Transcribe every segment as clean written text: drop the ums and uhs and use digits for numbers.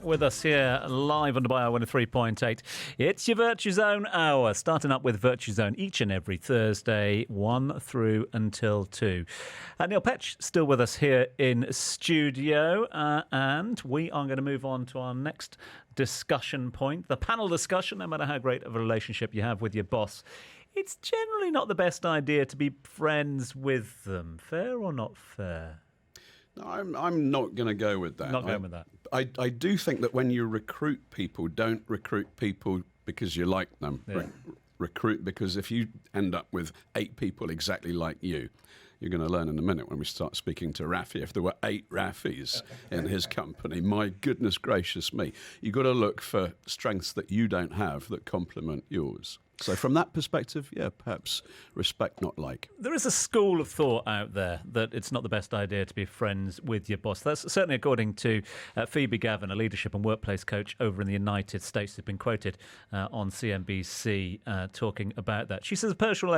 with us here live on the Bio 103.8. It's your Virtuzone hour, starting up with Virtuzone each and every Thursday, 1 through until 2. Neil Petch still with us here in studio, and we are going to move on to our next discussion point, the panel discussion. No matter how great of a relationship you have with your boss, it's generally not the best idea to be friends with them. Fair or not fair? No, I'm not going to go with that. Not going with that. I do think that when you recruit people, don't recruit people because you like them. Yeah. Recruit because if you end up with 8 people exactly like you, you're going to learn in a minute when we start speaking to Rafi. If there were 8 Rafis in his company, my goodness gracious me, you've got to look for strengths that you don't have that complement yours. So from that perspective, yeah, perhaps respect, not like. There is a school of thought out there that it's not the best idea to be friends with your boss. That's certainly according to Phoebe Gavin, a leadership and workplace coach over in the United States, who's been quoted on CNBC talking about that. She says a personal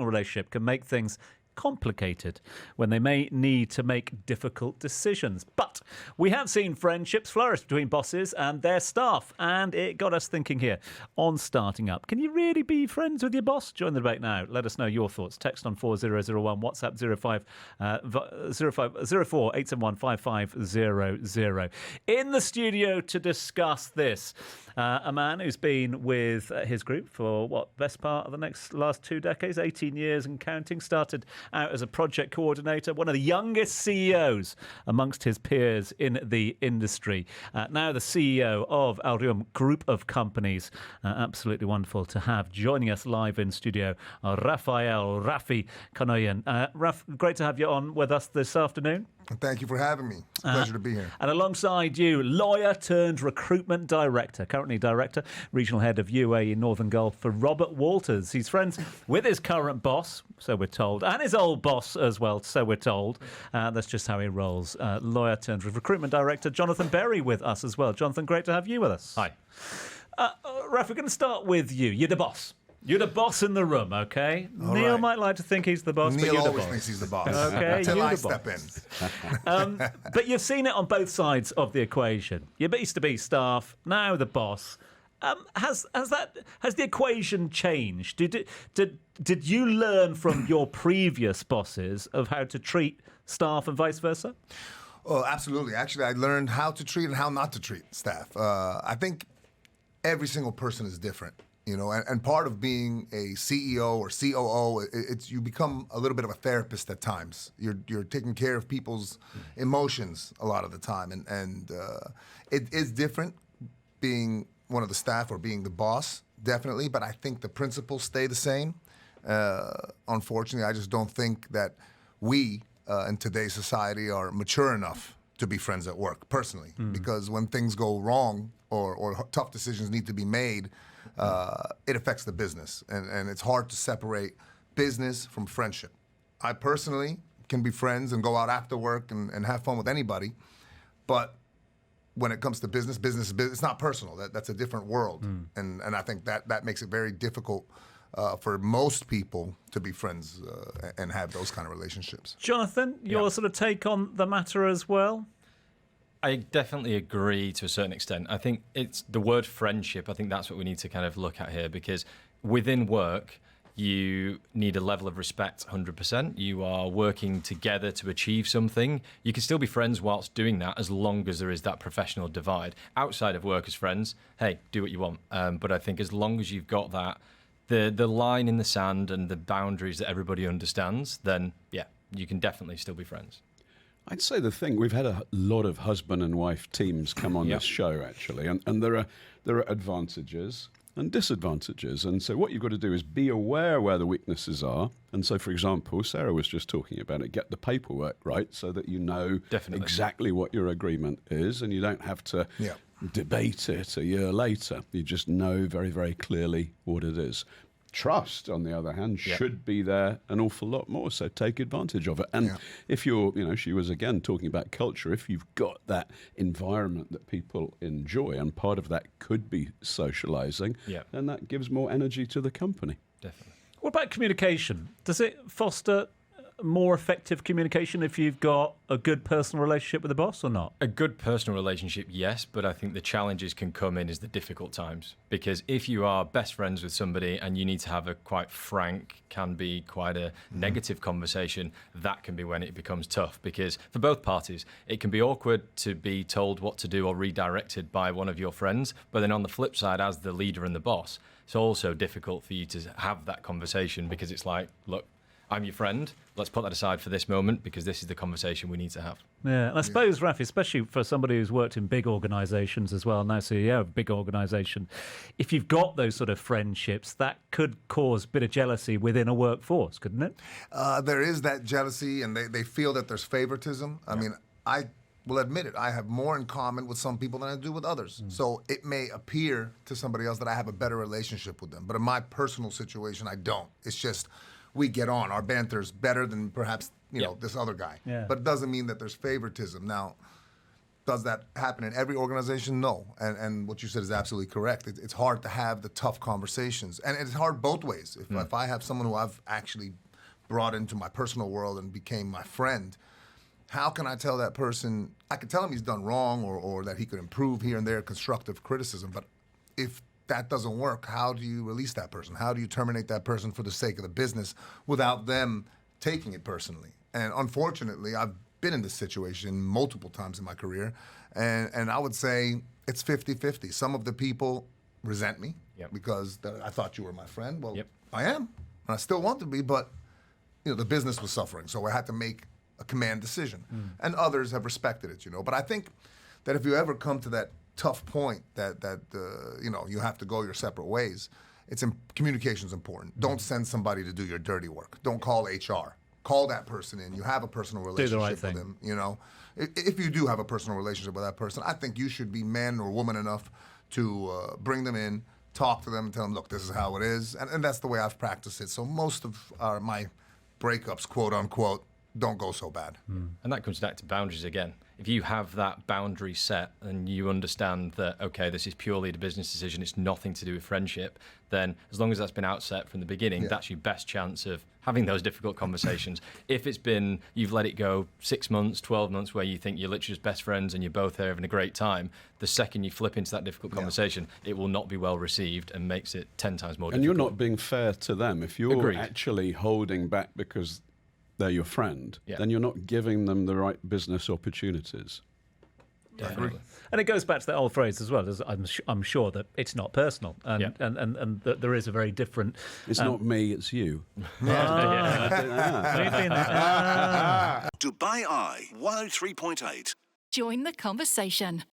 relationship can make things complicated when they may need to make difficult decisions. But we have seen friendships flourish between bosses and their staff, and it got us thinking here on Starting Up. Can you really be friends with your boss? Join the debate now. Let us know your thoughts. Text on 4001, WhatsApp 04 871 5500. In the studio to discuss this, a man who's been with his group for best part of the last 2 decades, 18 years and counting, started out as a project coordinator, one of the youngest CEOs amongst his peers in the industry. Now the CEO of Ryum group of companies. Absolutely wonderful to have joining us live in studio, Rafael, Rafi Khanoyan. Raf, great to have you on with us this afternoon. Thank you for having me. It's a pleasure to be here. And alongside you, lawyer turned recruitment director, currently director, regional head of UAE Northern Gulf for Robert Walters. He's friends with his current boss, so we're told, and his old boss as well, so we're told. That's just how he rolls. Lawyer turned recruitment director, Jonathan Berry, with us as well. Jonathan, great to have you with us. Hi. Raf, we're going to start with you. You're the boss. You're the boss in the room, okay? All Neil right. might like to think he's the boss, Neil but you're the always boss. thinks he's the boss. Okay, Until you're I the step boss. in. But you've seen it on both sides of the equation. You used to be staff, now the boss. Has the equation changed? Did you learn from your previous bosses of how to treat staff and vice versa? Oh, absolutely. Actually, I learned how to treat and how not to treat staff. I think every single person is different. You know, and part of being a CEO or COO, it's you become a little bit of a therapist at times. You're taking care of people's emotions a lot of the time, and it is different being one of the staff or being the boss, definitely. But I think the principles stay the same. Unfortunately, I just don't think that we in today's society are mature enough to be friends at work, personally, because when things go wrong or tough decisions need to be made, it affects the business, and it's hard to separate business from friendship. I personally can be friends and go out after work and have fun with anybody, but when it comes to business is business. It's not personal. That's a different world, and I think that makes it very difficult for most people to be friends and have those kind of relationships. Jonathan, your sort of take on the matter as well? I definitely agree to a certain extent. I think it's the word friendship. I think that's what we need to kind of look at here, because within work, you need a level of respect 100%. You are working together to achieve something. You can still be friends whilst doing that, as long as there is that professional divide. Outside of work as friends, hey, do what you want. But I think as long as you've got that, the line in the sand and the boundaries that everybody understands, then yeah, you can definitely still be friends. I'd say the thing, we've had a lot of husband and wife teams come on this show, actually, and there are advantages and disadvantages. And so what you've got to do is be aware where the weaknesses are. And so, for example, Sarah was just talking about it, get the paperwork right so that you know exactly what your agreement is, and you don't have to debate it a year later. You just know very, very clearly what it is. Trust, on the other hand, should be there an awful lot more, so take advantage of it. And if you're, she was again talking about culture, if you've got that environment that people enjoy, and part of that could be socializing, then that gives more energy to the company. Definitely. What about communication? Does it foster more effective communication if you've got a good personal relationship with the boss or not? A good personal relationship, yes, but I think the challenges can come in is the difficult times. Because if you are best friends with somebody and you need to have a quite frank, can be quite a negative conversation, that can be when it becomes tough. Because for both parties, it can be awkward to be told what to do or redirected by one of your friends. But then on the flip side, as the leader and the boss, it's also difficult for you to have that conversation because it's like, look, I'm your friend. Let's put that aside for this moment because this is the conversation we need to have. Yeah, and I suppose, Rafi, especially for somebody who's worked in big organisations as well, now CEO of a big organisation, if you've got those sort of friendships, that could cause a bit of jealousy within a workforce, couldn't it? There is that jealousy, and they feel that there's favoritism. I mean, I will admit it. I have more in common with some people than I do with others. So it may appear to somebody else that I have a better relationship with them. But in my personal situation, I don't. It's just we get on. Our banter's better than perhaps, you know, this other guy. Yeah. But it doesn't mean that there's favoritism. Now, does that happen in every organization? No. And what you said is absolutely correct. It's hard to have the tough conversations. And it's hard both ways. If I have someone who I've actually brought into my personal world and became my friend, how can I tell that person, I can tell him he's done wrong or that he could improve here and there, constructive criticism, but if that doesn't work, how do you release that person? How do you terminate that person for the sake of the business without them taking it personally? And unfortunately, I've been in this situation multiple times in my career, and I would say it's 50-50. Some of the people resent me because I thought you were my friend. Well, I am, and I still want to be, but you know the business was suffering, so I had to make a command decision. And others have respected it, you know. But I think that if you ever come to that tough point that you know you have to go your separate ways, communication's important. Don't send somebody to do your dirty work. Don't call HR. Call that person in. You have a personal relationship with them. You know, if you do have a personal relationship with that person, I think you should be man or woman enough to bring them in, talk to them, and tell them, look, this is how it is, and that's the way I've practiced it. So most of my breakups, quote unquote, don't go so bad. And that comes back to boundaries again. If you have that boundary set and you understand that, okay, this is purely a business decision, it's nothing to do with friendship, then as long as that's been outset from the beginning, that's your best chance of having those difficult conversations. If it's been, you've let it go 6 months, 12 months, where you think you're literally just best friends and you're both there having a great time, the second you flip into that difficult conversation, it will not be well received and makes it 10 times more difficult. And you're not being fair to them. If you're actually holding back because they're your friend, then you're not giving them the right business opportunities. Definitely. And it goes back to that old phrase as well. I'm sure that it's not personal, and that there is a very different. It's not me, it's you. Dubai Eye 103.8. Join the conversation.